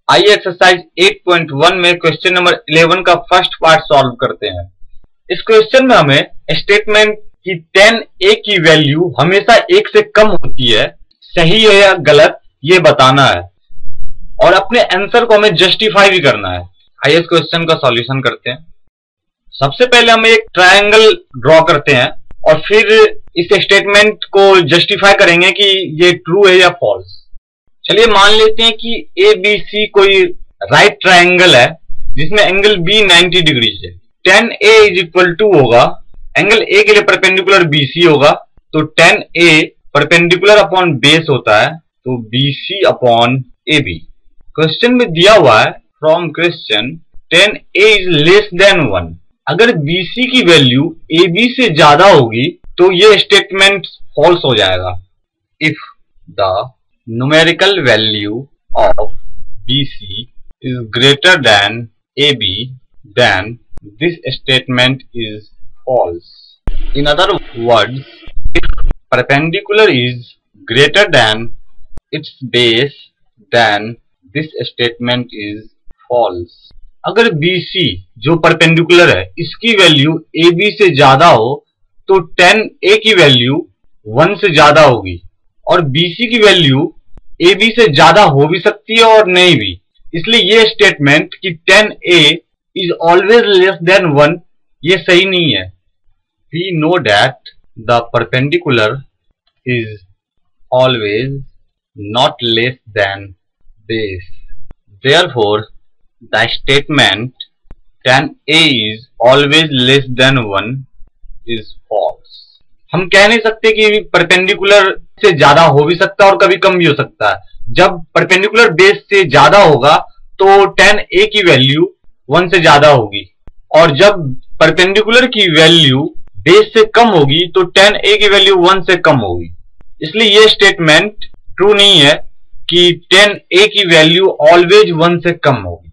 आइए एक्सरसाइज 8.1 में question number 11 का फर्स्ट पार्ट सॉल्व करते हैं। इस क्वेश्चन में हमें स्टेटमेंट की 10a की वैल्यू हमेशा 1 से कम होती है, सही है या गलत ये बताना है और अपने आंसर को हमें जस्टिफाई भी करना है। आइए इस क्वेश्चन का सॉल्यूशन करते हैं। सबसे पहले हम एक ट्रायंगल ड्रॉ करते हैं और फिर इस स्टेटमेंट को जस्टिफाई करेंगे कि ये ट्रू है या फॉल्स। चलिए मान लेते हैं कि ABC कोई राइट ट्रायंगल है जिसमें एंगल B 90 डिग्री है। 10A इज इक्वल टू होगा, एंगल A के लिए परपेंडिकुलर BC होगा, तो 10A परपेंडिकुलर अपॉन बेस होता है, तो BC अपॉन AB। क्वेश्चन में दिया हुआ है from question 10A is less than 1। अगर BC की वैल्यू AB से ज्यादा होगी तो ये स्टेटमेंट फॉल्स हो जाएगा। If the numerical value of BC is greater than AB, then this statement is false. In other words, if perpendicular is greater than its base, then this statement is false. अगर BC जो perpendicular है इसकी value AB से ज्यादा हो तो 10A की value 1 से ज्यादा होगी और BC की वैल्यू AB से ज्यादा हो भी सकती है और नहीं भी, इसलिए ये स्टेटमेंट कि 10A is always less than 1 ये सही नहीं है। We know that the perpendicular is always not less than base. Therefore, the statement 10A is always less than 1 is false. हम कह नहीं सकते कि परपेंडिकुलर से ज्यादा हो भी सकता है और कभी कम भी हो सकता है। जब परपेंडिकुलर बेस से ज्यादा होगा तो 10A की वैल्यू 1 से ज्यादा होगी और जब परपेंडिकुलर की वैल्यू बेस से कम होगी तो 10A की वैल्यू 1 से कम होगी। इसलिए ये स्टेटमेंट ट्रू नहीं है कि 10A की वैल्यू ऑलवेज 1 से कम होगी।